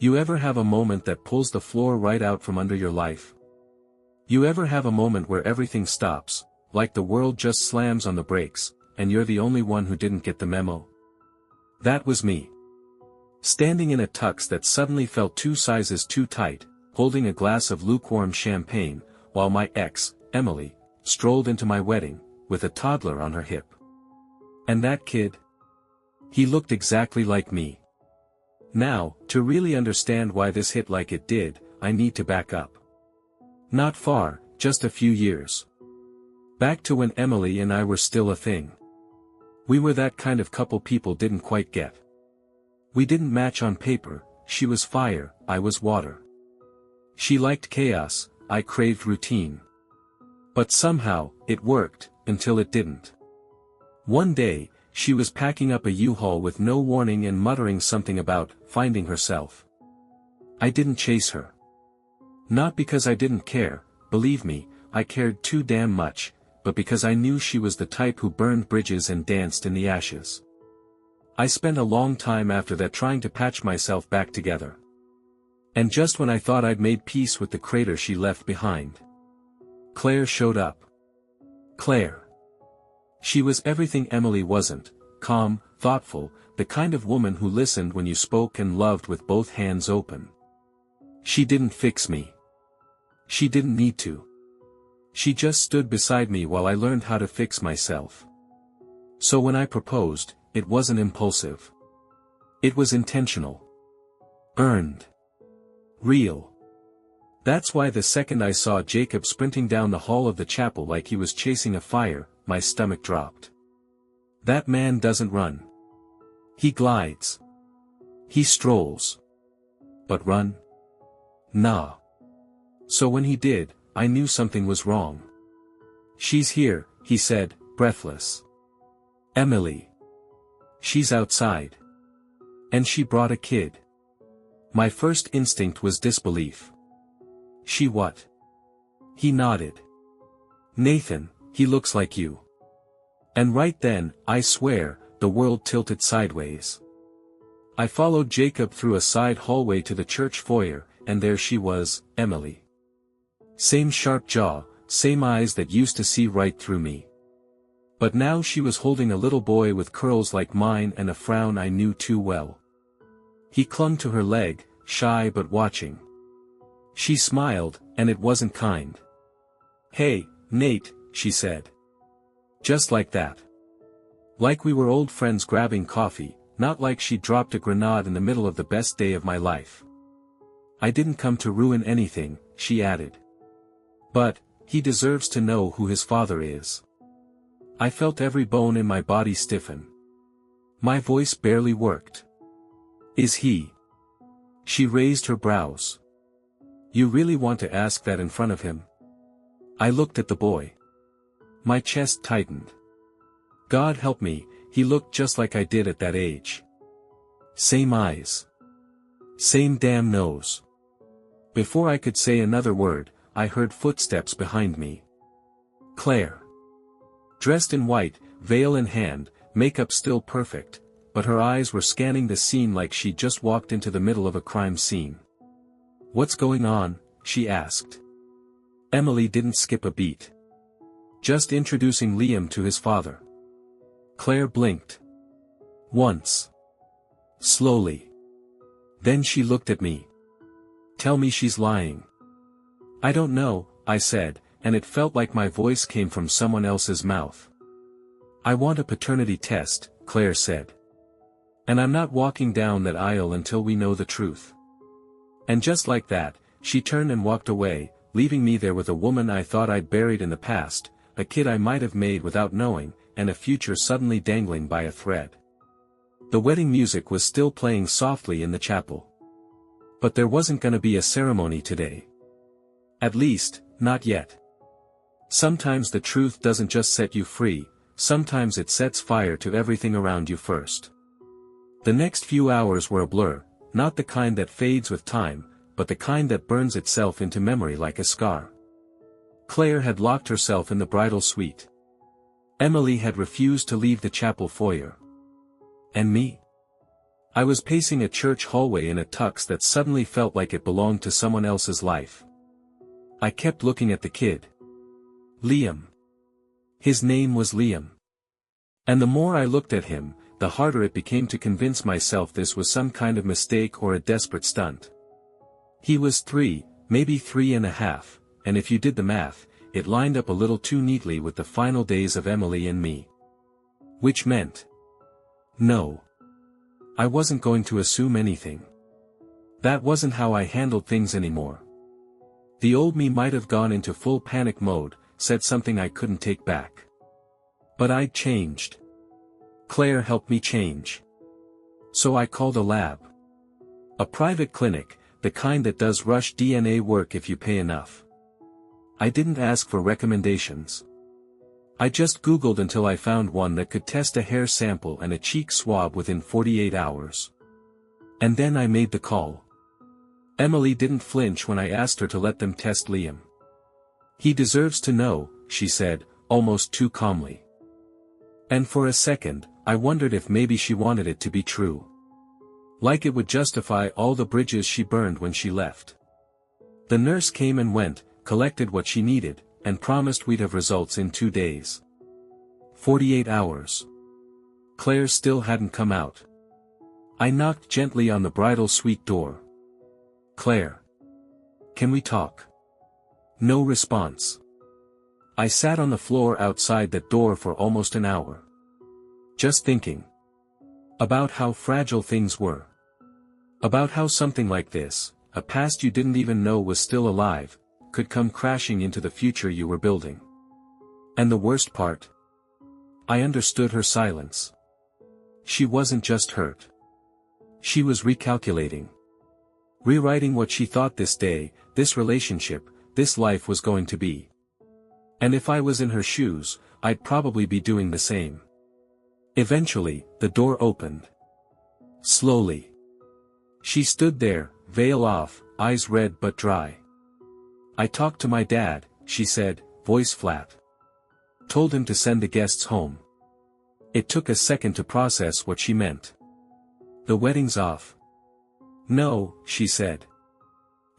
You ever have a moment that pulls the floor right out from under your life? You ever have a moment where everything stops, like the world just slams on the brakes, and you're the only one who didn't get the memo? That was me. Standing in a tux that suddenly felt 2 sizes too tight, holding a glass of lukewarm champagne, while my ex, Emily, strolled into my wedding, with a toddler on her hip. And that kid? He looked exactly like me. Now, to really understand why this hit like it did, I need to back up. Not far, just a few years. Back to when Emily and I were still a thing. We were that kind of couple people didn't quite get. We didn't match on paper, she was fire, I was water. She liked chaos, I craved routine. But somehow, it worked, until it didn't. One day, she was packing up a U-Haul with no warning and muttering something about finding herself. I didn't chase her. Not because I didn't care, believe me, I cared too damn much, but because I knew she was the type who burned bridges and danced in the ashes. I spent a long time after that trying to patch myself back together. And just when I thought I'd made peace with the crater she left behind, Claire showed up. Claire. She was everything Emily wasn't: calm, thoughtful, the kind of woman who listened when you spoke and loved with both hands open. She didn't fix me. She didn't need to. She just stood beside me while I learned how to fix myself. So when I proposed, it wasn't impulsive. It was intentional. Earned. Real. That's why the second I saw Jacob sprinting down the hall of the chapel like he was chasing a fire, my stomach dropped. That man doesn't run. He glides. He strolls. But run? Nah. So when he did, I knew something was wrong. She's here, he said, breathless. Emily. She's outside. And she brought a kid. My first instinct was disbelief. She what? He nodded. Nathan, he looks like you. And right then, I swear, the world tilted sideways. I followed Jacob through a side hallway to the church foyer, and there she was, Emily. Same sharp jaw, same eyes that used to see right through me. But now she was holding a little boy with curls like mine and a frown I knew too well. He clung to her leg, shy but watching. She smiled, and it wasn't kind. Hey, Nate, she said. Just like that. Like we were old friends grabbing coffee, not like she dropped a grenade in the middle of the best day of my life. I didn't come to ruin anything, she added. But, he deserves to know who his father is. I felt every bone in my body stiffen. My voice barely worked. Is he? She raised her brows. You really want to ask that in front of him? I looked at the boy. My chest tightened. God help me, he looked just like I did at that age. Same eyes. Same damn nose. Before I could say another word, I heard footsteps behind me. Claire. Dressed in white, veil in hand, makeup still perfect, but her eyes were scanning the scene like she'd just walked into the middle of a crime scene. What's going on? She asked. Emily didn't skip a beat. Just introducing Liam to his father. Claire blinked. Once. Slowly. Then she looked at me. Tell me she's lying. I don't know, I said, and it felt like my voice came from someone else's mouth. I want a paternity test, Claire said. And I'm not walking down that aisle until we know the truth. And just like that, she turned and walked away, leaving me there with a woman I thought I'd buried in the past, a kid I might have made without knowing, and a future suddenly dangling by a thread. The wedding music was still playing softly in the chapel. But there wasn't gonna be a ceremony today. At least, not yet. Sometimes the truth doesn't just set you free, sometimes it sets fire to everything around you first. The next few hours were a blur, not the kind that fades with time, but the kind that burns itself into memory like a scar. Claire had locked herself in the bridal suite. Emily had refused to leave the chapel foyer. And me? I was pacing a church hallway in a tux that suddenly felt like it belonged to someone else's life. I kept looking at the kid. Liam. His name was Liam. And the more I looked at him, the harder it became to convince myself this was some kind of mistake or a desperate stunt. He was 3, maybe 3.5, and if you did the math, it lined up a little too neatly with the final days of Emily and me. Which meant, no. I wasn't going to assume anything. That wasn't how I handled things anymore. The old me might have gone into full panic mode, said something I couldn't take back. But I'd changed. Claire helped me change. So I called a lab. A private clinic, the kind that does rush DNA work if you pay enough. I didn't ask for recommendations. I just Googled until I found one that could test a hair sample and a cheek swab within 48 hours. And then I made the call. Emily didn't flinch when I asked her to let them test Liam. He deserves to know, she said, almost too calmly. And for a second, I wondered if maybe she wanted it to be true. Like it would justify all the bridges she burned when she left. The nurse came and went, collected what she needed, and promised we'd have results in 2 days. 48 hours. Claire still hadn't come out. I knocked gently on the bridal suite door. Claire. Can we talk? No response. I sat on the floor outside that door for almost an hour. Just thinking. About how fragile things were. About how something like this, a past you didn't even know was still alive, could come crashing into the future you were building. And the worst part? I understood her silence. She wasn't just hurt. She was recalculating. Rewriting what she thought this day, this relationship, this life was going to be. And if I was in her shoes, I'd probably be doing the same. Eventually, the door opened. Slowly. She stood there, veil off, eyes red but dry. I talked to my dad, she said, voice flat. Told him to send the guests home. It took a second to process what she meant. The wedding's off. No, she said.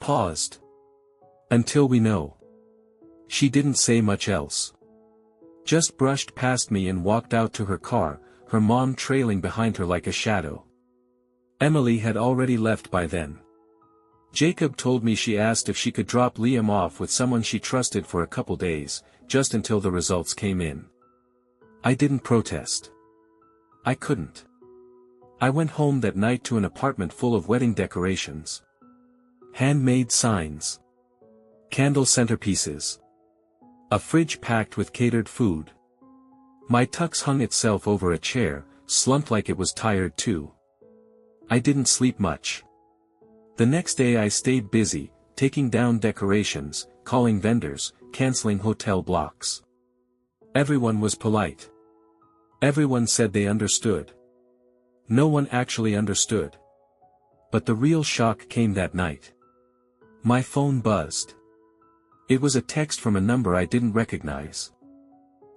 Paused. Until we know. She didn't say much else. Just brushed past me and walked out to her car, her mom trailing behind her like a shadow. Emily had already left by then. Jacob told me she asked if she could drop Liam off with someone she trusted for a couple days, just until the results came in. I didn't protest. I couldn't. I went home that night to an apartment full of wedding decorations. Handmade signs. Candle centerpieces. A fridge packed with catered food. My tux hung itself over a chair, slumped like it was tired too. I didn't sleep much. The next day I stayed busy, taking down decorations, calling vendors, canceling hotel blocks. Everyone was polite. Everyone said they understood. No one actually understood. But the real shock came that night. My phone buzzed. It was a text from a number I didn't recognize.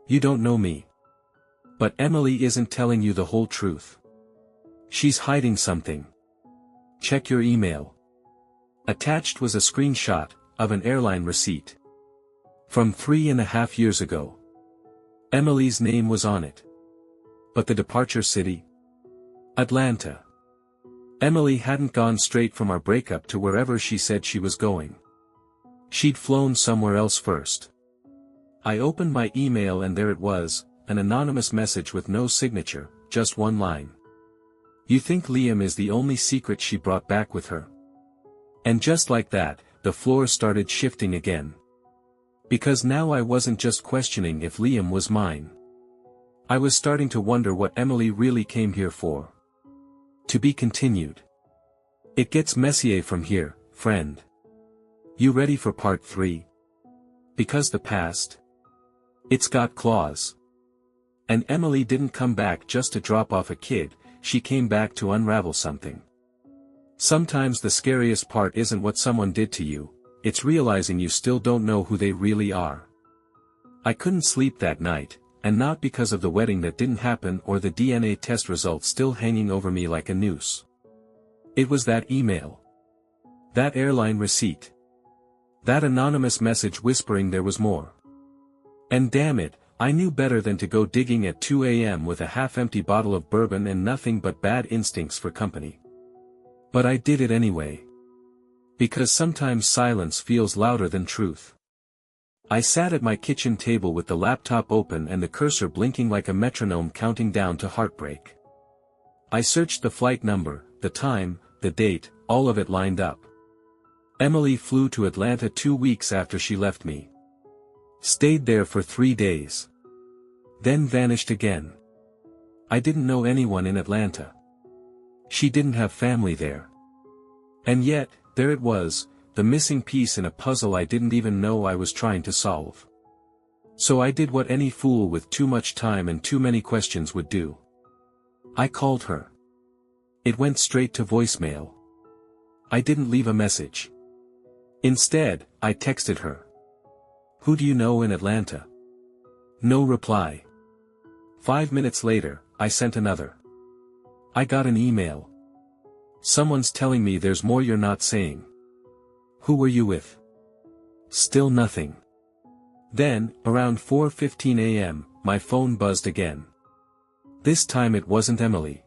You don't know me. But Emily isn't telling you the whole truth. She's hiding something. Check your email. Attached was a screenshot of an airline receipt. From 3.5 years ago. Emily's name was on it. But the departure city? Atlanta. Emily hadn't gone straight from our breakup to wherever she said she was going. She'd flown somewhere else first. I opened my email and there it was, an anonymous message with no signature, just one line. You think Liam is the only secret she brought back with her? And just like that, the floor started shifting again. Because now I wasn't just questioning if Liam was mine. I was starting to wonder what Emily really came here for. To be continued. It gets messier from here, friend. You ready for part 3? Because the past. It's got claws. And Emily didn't come back just to drop off a kid, she came back to unravel something. Sometimes the scariest part isn't what someone did to you, it's realizing you still don't know who they really are. I couldn't sleep that night, and not because of the wedding that didn't happen or the DNA test results still hanging over me like a noose. It was that email. That airline receipt. That anonymous message whispering there was more. And damn it, I knew better than to go digging at 2 a.m. with a half-empty bottle of bourbon and nothing but bad instincts for company. But I did it anyway. Because sometimes silence feels louder than truth. I sat at my kitchen table with the laptop open and the cursor blinking like a metronome counting down to heartbreak. I searched the flight number, the time, the date, all of it lined up. Emily flew to Atlanta 2 weeks after she left me. Stayed there for 3 days. Then vanished again. I didn't know anyone in Atlanta. She didn't have family there. And yet, there it was, the missing piece in a puzzle I didn't even know I was trying to solve. So I did what any fool with too much time and too many questions would do. I called her. It went straight to voicemail. I didn't leave a message. Instead, I texted her. "Who do you know in Atlanta?" No reply. 5 minutes later, I sent another. I got an email. "Someone's telling me there's more you're not saying." "Who were you with?" Still nothing. Then, around 4:15 a.m., my phone buzzed again. This time it wasn't Emily.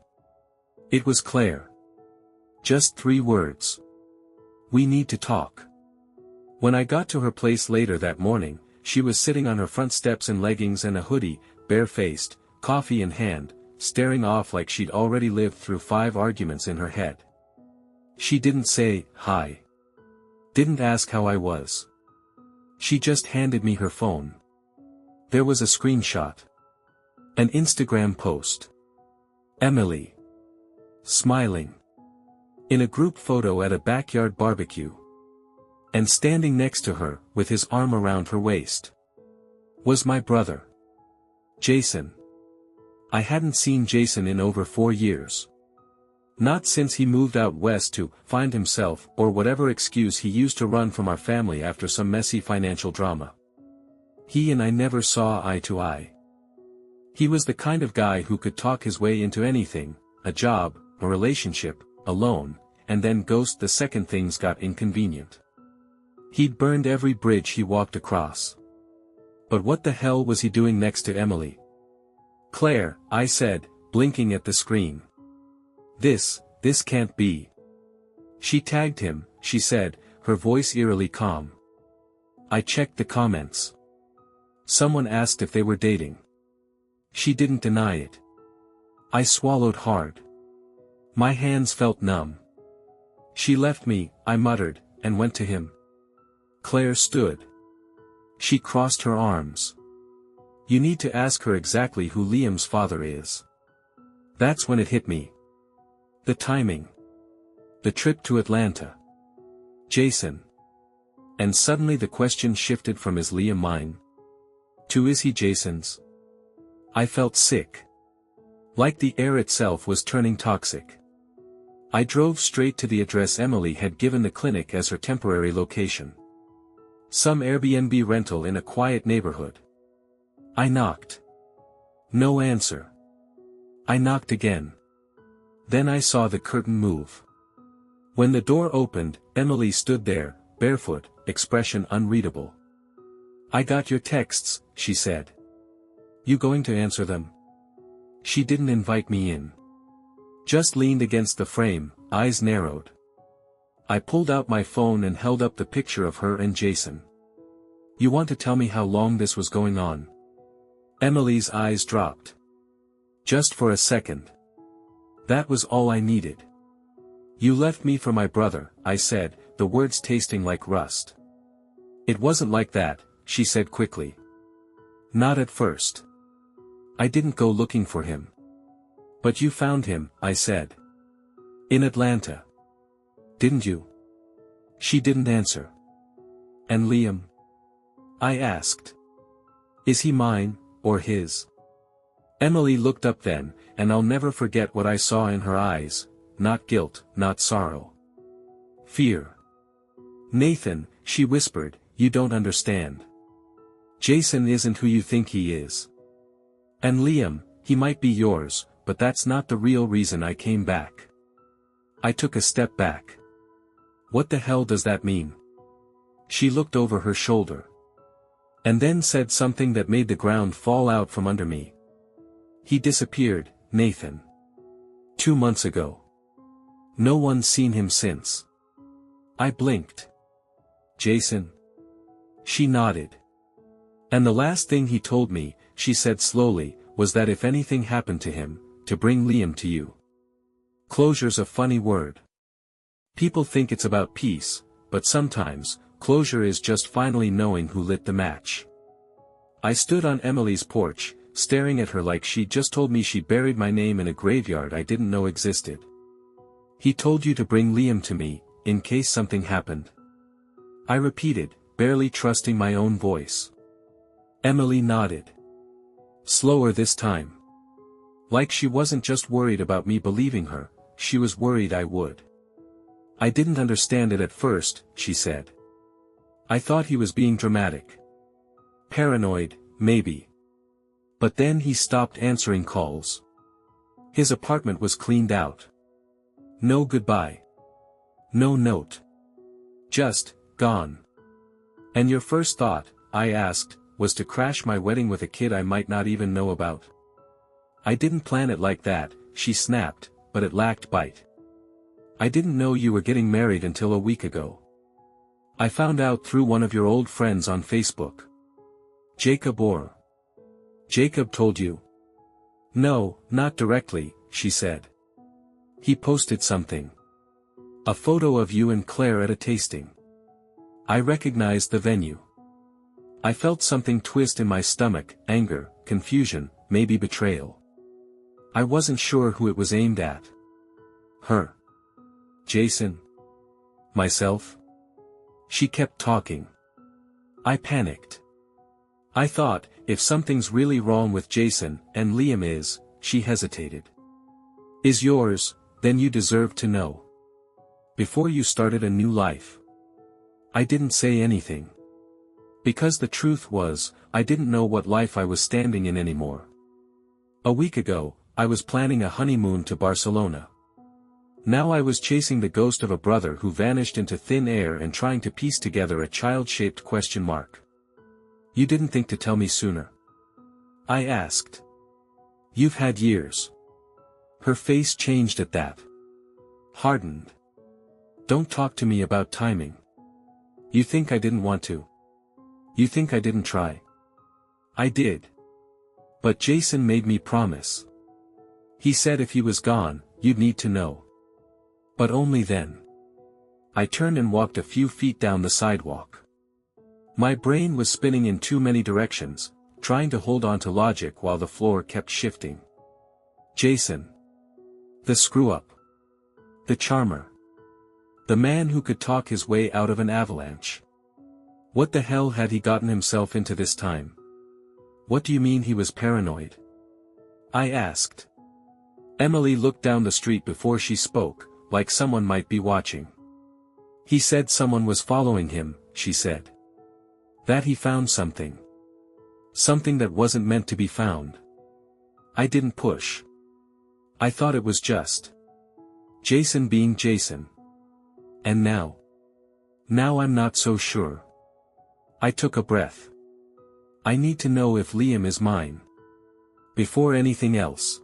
It was Claire. Just 3 words. "We need to talk." When I got to her place later that morning, she was sitting on her front steps in leggings and a hoodie, bare-faced, coffee in hand, staring off like she'd already lived through 5 arguments in her head. She didn't say, "Hi." Didn't ask how I was. She just handed me her phone. There was a screenshot. An Instagram post. Emily. Smiling. In a group photo at a backyard barbecue. And standing next to her, with his arm around her waist, was my brother. Jason. I hadn't seen Jason in over 4 years. Not since he moved out west to find himself or whatever excuse he used to run from our family after some messy financial drama. He and I never saw eye to eye. He was the kind of guy who could talk his way into anything, a job, a relationship, a loan, and then ghost the second things got inconvenient. He'd burned every bridge he walked across. But what the hell was he doing next to Emily? "Claire," I said, blinking at the screen. This can't be." She tagged him, she said, her voice eerily calm. I checked the comments. Someone asked if they were dating. She didn't deny it. I swallowed hard. My hands felt numb. "She left me," I muttered, and went to him. Claire stood. She crossed her arms. "You need to ask her exactly who Liam's father is." That's when it hit me. The timing. The trip to Atlanta. Jason. And suddenly the question shifted from "Is Liam mine?" to "Is he Jason's?" I felt sick. Like the air itself was turning toxic. I drove straight to the address Emily had given the clinic as her temporary location. Some Airbnb rental in a quiet neighborhood. I knocked. No answer. I knocked again. Then I saw the curtain move. When the door opened, Emily stood there, barefoot, expression unreadable. "I got your texts," she said. "You going to answer them?" She didn't invite me in. Just leaned against the frame, eyes narrowed. I pulled out my phone and held up the picture of her and Jason. "You want to tell me how long this was going on?" Emily's eyes dropped. "Just for a second. That was all I needed." "You left me for my brother," I said, the words tasting like rust. "It wasn't like that," she said quickly. "Not at first. I didn't go looking for him." "But you found him," I said. "In Atlanta. Didn't you?" She didn't answer. "And Liam?" I asked. "Is he mine, or his?" Emily looked up then, and I'll never forget what I saw in her eyes, not guilt, not sorrow. Fear. "Nathan," she whispered, "you don't understand. Jason isn't who you think he is. And Liam, he might be yours, but that's not the real reason I came back. I took a step back. What the hell does that mean? She looked over her shoulder. And then said something that made the ground fall out from under me. He disappeared, Nathan. 2 months ago. No one's seen him since. I blinked. Jason? She nodded. And the last thing he told me, she said slowly, was that if anything happened to him, to bring Liam to you. Closure's a funny word. People think it's about peace, but sometimes, closure is just finally knowing who lit the match. I stood on Emily's porch, staring at her like she just told me she buried my name in a graveyard I didn't know existed. He told you to bring Liam to me, in case something happened. I repeated, barely trusting my own voice. Emily nodded. Slower this time. Like she wasn't just worried about me believing her, she was worried I would. I didn't understand it at first, she said. I thought he was being dramatic. Paranoid, maybe. But then he stopped answering calls. His apartment was cleaned out. No goodbye. No note. Just, gone. And your first thought, I asked, was to crash my wedding with a kid I might not even know about. I didn't plan it like that, she snapped, but it lacked bite. I didn't know you were getting married until a week ago. I found out through one of your old friends on Facebook. Jacob or? Jacob told you? No, not directly, she said. He posted something. A photo of you and Claire at a tasting. I recognized the venue. I felt something twist in my stomach, anger, confusion, maybe betrayal. I wasn't sure who it was aimed at. Her. Jason. Myself. She kept talking. I panicked. I thought, if something's really wrong with Jason, and Liam is, she hesitated. Is yours, then you deserve to know. Before you started a new life. I didn't say anything. Because the truth was, I didn't know what life I was standing in anymore. A week ago, I was planning a honeymoon to Barcelona. Now I was chasing the ghost of a brother who vanished into thin air and trying to piece together a child-shaped question mark. You didn't think to tell me sooner? I asked. You've had years. Her face changed at that. Hardened. Don't talk to me about timing. You think I didn't want to? You think I didn't try? I did. But Jason made me promise. He said if he was gone, you'd need to know. But only then. I turned and walked a few feet down the sidewalk. My brain was spinning in too many directions, trying to hold on to logic while the floor kept shifting. Jason. The screw-up. The charmer. The man who could talk his way out of an avalanche. What the hell had he gotten himself into this time? What do you mean he was paranoid? I asked. Emily looked down the street before she spoke, like someone might be watching. He said someone was following him, she said. That he found something. Something that wasn't meant to be found. I didn't push. I thought it was just Jason being Jason. And now? Now I'm not so sure. I took a breath. I need to know if Liam is mine. Before anything else.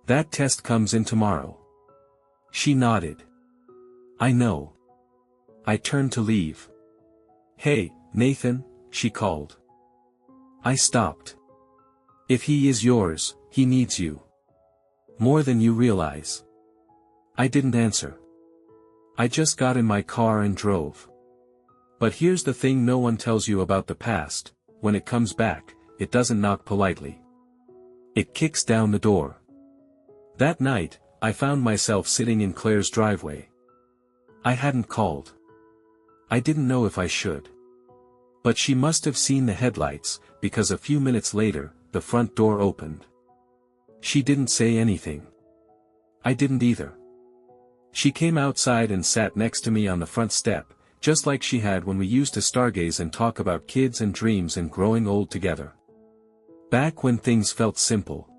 That test comes in tomorrow. She nodded. I know. I turned to leave. Hey, Nathan, she called. I stopped. If he is yours, he needs you. More than you realize. I didn't answer. I just got in my car and drove. But here's the thing no one tells you about the past, when it comes back, it doesn't knock politely. It kicks down the door. That night, I found myself sitting in Claire's driveway. I hadn't called. I didn't know if I should. But she must have seen the headlights, because a few minutes later, the front door opened. She didn't say anything. I didn't either. She came outside and sat next to me on the front step, just like she had when we used to stargaze and talk about kids and dreams and growing old together. Back when things felt simple.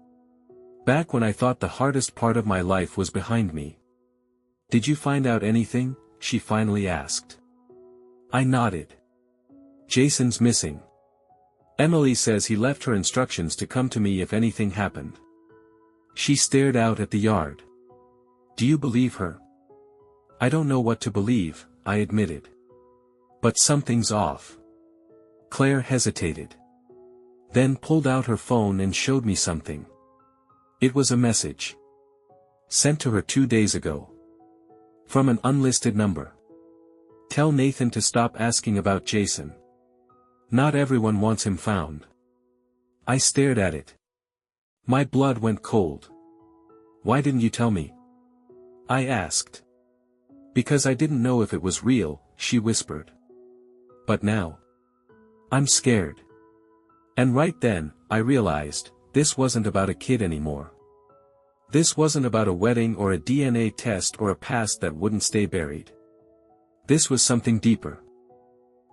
Back when I thought the hardest part of my life was behind me. Did you find out anything? She finally asked. I nodded. Jason's missing. Emily says he left her instructions to come to me if anything happened. She stared out at the yard. Do you believe her? I don't know what to believe, I admitted. But something's off. Claire hesitated. Then pulled out her phone and showed me something. It was a message. Sent to her 2 days ago. From an unlisted number. Tell Nathan to stop asking about Jason. Not everyone wants him found. I stared at it. My blood went cold. Why didn't you tell me? I asked. Because I didn't know if it was real, she whispered. But now. I'm scared. And right then, I realized, this wasn't about a kid anymore. This wasn't about a wedding or a DNA test or a past that wouldn't stay buried. This was something deeper.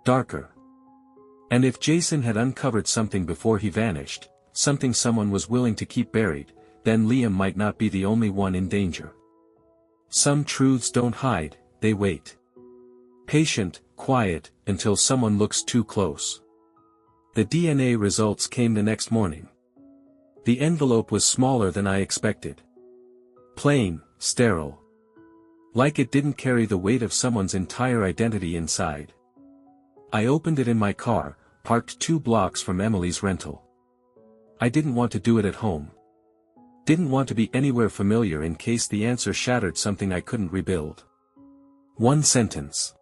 Darker. And if Jason had uncovered something before he vanished, something someone was willing to keep buried, then Liam might not be the only one in danger. Some truths don't hide, they wait. Patient, quiet, until someone looks too close. The DNA results came the next morning. The envelope was smaller than I expected. Plain, sterile. Like it didn't carry the weight of someone's entire identity inside. I opened it in my car, parked 2 blocks from Emily's rental. I didn't want to do it at home. Didn't want to be anywhere familiar in case the answer shattered something I couldn't rebuild. 1 sentence.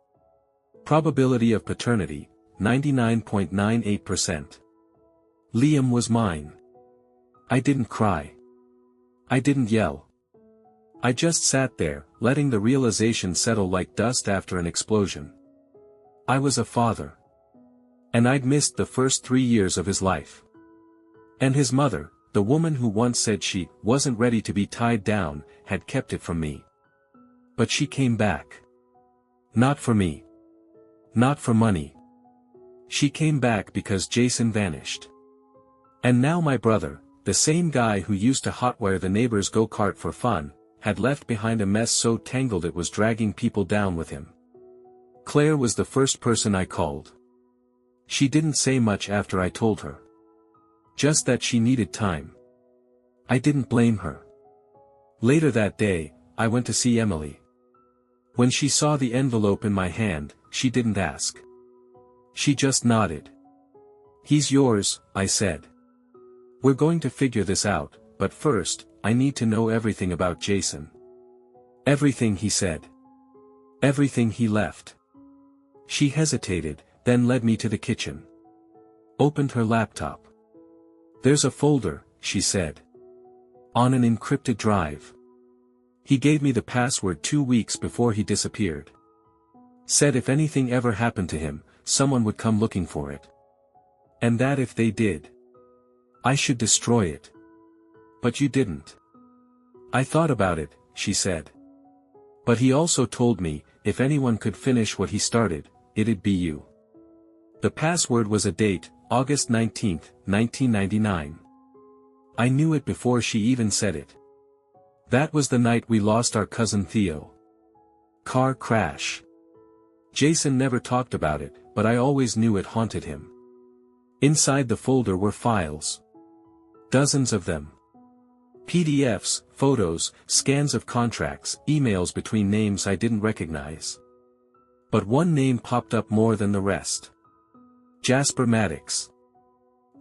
Probability of paternity, 99.98%. Liam was mine. I didn't cry. I didn't yell. I just sat there, letting the realization settle like dust after an explosion. I was a father. And I'd missed the first 3 years of his life. And his mother, the woman who once said she wasn't ready to be tied down, had kept it from me. But she came back. Not for me. Not for money. She came back because Jason vanished. And now my brother, the same guy who used to hotwire the neighbor's go-kart for fun, had left behind a mess so tangled it was dragging people down with him. Claire was the first person I called. She didn't say much after I told her. Just that she needed time. I didn't blame her. Later that day, I went to see Emily. When she saw the envelope in my hand, she didn't ask. She just nodded. He's yours, I said. We're going to figure this out, but first, I need to know everything about Jason. Everything he said. Everything he left. She hesitated, then led me to the kitchen. Opened her laptop. There's a folder, she said. On an encrypted drive. He gave me the password 2 weeks before he disappeared. Said if anything ever happened to him, someone would come looking for it. And that if they did, I should destroy it. But you didn't. I thought about it, she said. But he also told me, if anyone could finish what he started, it'd be you. The password was a date, August 19, 1999. I knew it before she even said it. That was the night we lost our cousin Theo. Car crash. Jason never talked about it, but I always knew it haunted him. Inside the folder were files. Dozens of them. PDFs, photos, scans of contracts, emails between names I didn't recognize. But one name popped up more than the rest. Jasper Maddox.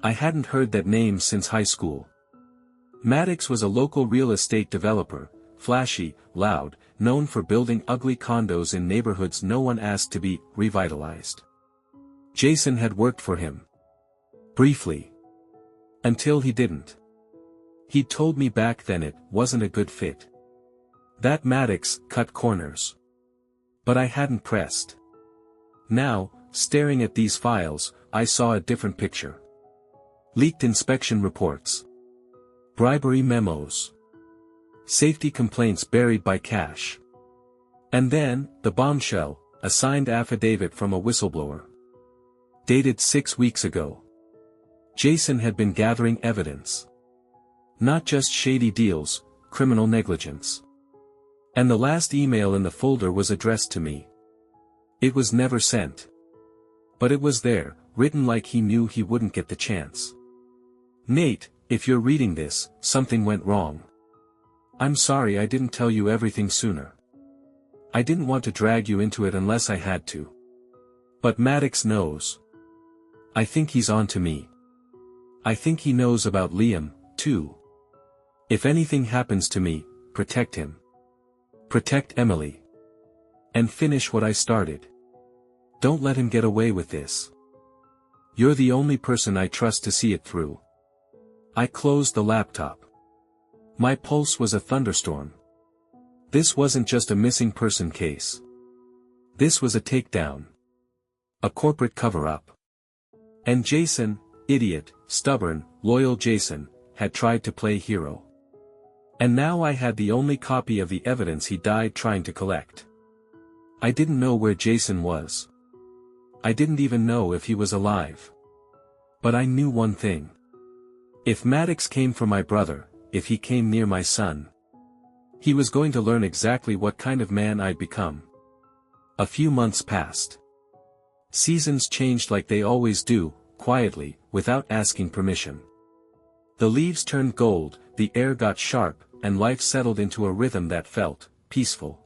I hadn't heard that name since high school. Maddox was a local real estate developer, flashy, loud, known for building ugly condos in neighborhoods no one asked to be revitalized. Jason had worked for him. Briefly. Until he didn't. He'd told me back then it wasn't a good fit. That Maddox cut corners. But I hadn't pressed. Now, staring at these files, I saw a different picture. Leaked inspection reports. Bribery memos. Safety complaints buried by cash. And then, the bombshell, a signed affidavit from a whistleblower. Dated 6 weeks ago. Jason had been gathering evidence. Not just shady deals, criminal negligence. And the last email in the folder was addressed to me. It was never sent. But it was there, written like he knew he wouldn't get the chance. Nate, if you're reading this, something went wrong. I'm sorry I didn't tell you everything sooner. I didn't want to drag you into it unless I had to. But Maddox knows. I think he's on to me. I think he knows about Liam, too. If anything happens to me, protect him. Protect Emily. And finish what I started. Don't let him get away with this. You're the only person I trust to see it through. I closed the laptop. My pulse was a thunderstorm. This wasn't just a missing person case. This was a takedown. A corporate cover-up. And Jason, idiot, stubborn, loyal Jason, had tried to play hero. And now I had the only copy of the evidence he died trying to collect. I didn't know where Jason was. I didn't even know if he was alive. But I knew one thing. If Maddox came for my brother, if he came near my son, he was going to learn exactly what kind of man I'd become. A few months passed. Seasons changed like they always do, quietly, without asking permission. The leaves turned gold, the air got sharp, and life settled into a rhythm that felt peaceful.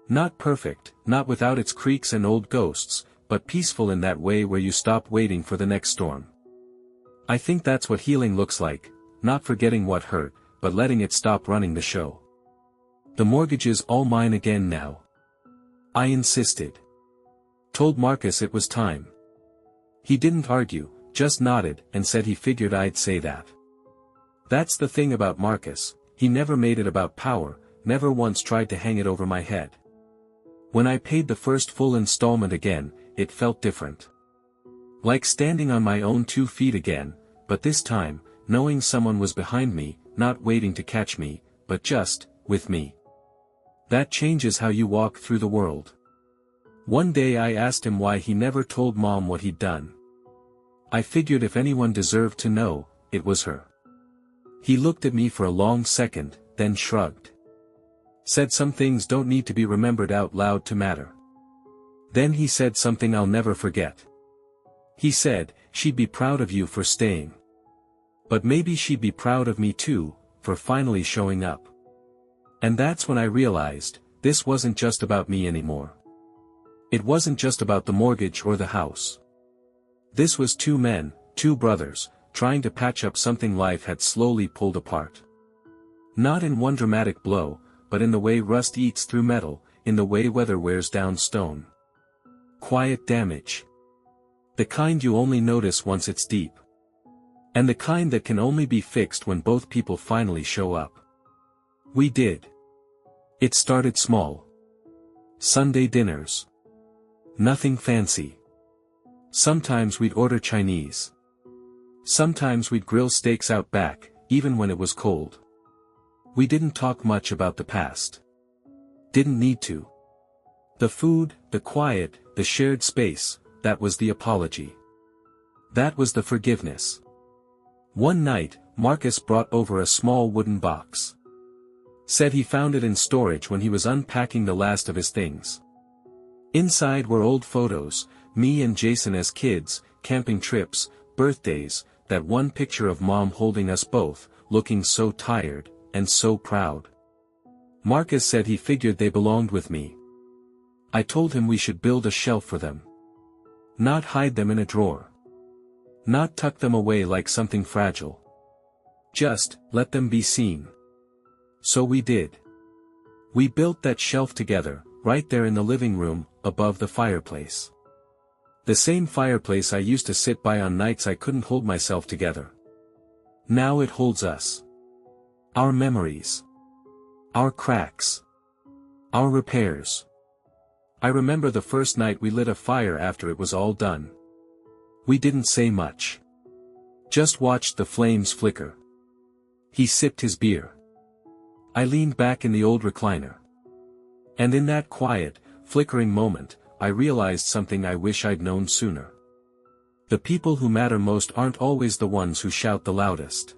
Not perfect, not without its creaks and old ghosts, but peaceful in that way where you stop waiting for the next storm. I think that's what healing looks like, not forgetting what hurt, but letting it stop running the show. The mortgage is all mine again now. I insisted. Told Marcus it was time. He didn't argue, just nodded and said he figured I'd say that. That's the thing about Marcus, he never made it about power, never once tried to hang it over my head. When I paid the first full installment again, it felt different. Like standing on my own 2 feet again, but this time, knowing someone was behind me, not waiting to catch me, but just, with me. That changes how you walk through the world. One day I asked him why he never told Mom what he'd done. I figured if anyone deserved to know, it was her. He looked at me for a long second, then shrugged. Said some things don't need to be remembered out loud to matter. Then he said something I'll never forget. He said, she'd be proud of you for staying. But maybe she'd be proud of me too, for finally showing up. And that's when I realized, this wasn't just about me anymore. It wasn't just about the mortgage or the house. This was 2 men, 2 brothers, trying to patch up something life had slowly pulled apart. Not in one dramatic blow, but in the way rust eats through metal, in the way weather wears down stone. Quiet damage. The kind you only notice once it's deep. And the kind that can only be fixed when both people finally show up. We did. It started small. Sunday dinners. Nothing fancy. Sometimes we'd order Chinese. Sometimes we'd grill steaks out back, even when it was cold. We didn't talk much about the past. Didn't need to. The food, the quiet, the shared space, that was the apology. That was the forgiveness. One night, Marcus brought over a small wooden box. Said he found it in storage when he was unpacking the last of his things. Inside were old photos, me and Jason as kids, camping trips, birthdays, that one picture of Mom holding us both, looking so tired, and so proud. Marcus said he figured they belonged with me. I told him we should build a shelf for them. Not hide them in a drawer. Not tuck them away like something fragile. Just, let them be seen. So we did. We built that shelf together, right there in the living room, above the fireplace. The same fireplace I used to sit by on nights I couldn't hold myself together. Now it holds us. Our memories. Our cracks. Our repairs. I remember the first night we lit a fire after it was all done. We didn't say much. Just watched the flames flicker. He sipped his beer. I leaned back in the old recliner. And in that quiet, flickering moment, I realized something I wish I'd known sooner. The people who matter most aren't always the ones who shout the loudest.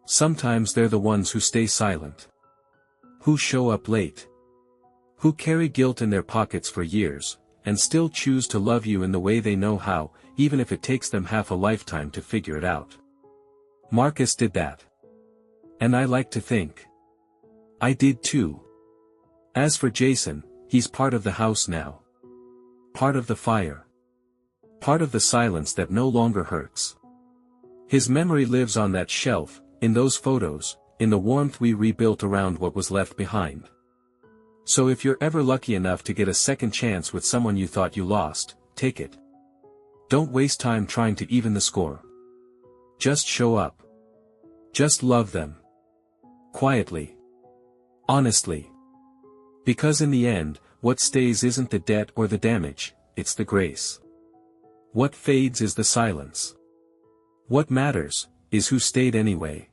Sometimes they're the ones who stay silent. Who show up late. Who carry guilt in their pockets for years, and still choose to love you in the way they know how, even if it takes them half a lifetime to figure it out. Marcus did that. And I like to think I did too. As for Jason, he's part of the house now. Part of the fire. Part of the silence that no longer hurts. His memory lives on that shelf, in those photos, in the warmth we rebuilt around what was left behind. So if you're ever lucky enough to get a second chance with someone you thought you lost, take it. Don't waste time trying to even the score. Just show up. Just love them. Quietly. Honestly. Because in the end, what stays isn't the debt or the damage, it's the grace. What fades is the silence. What matters, is who stayed anyway.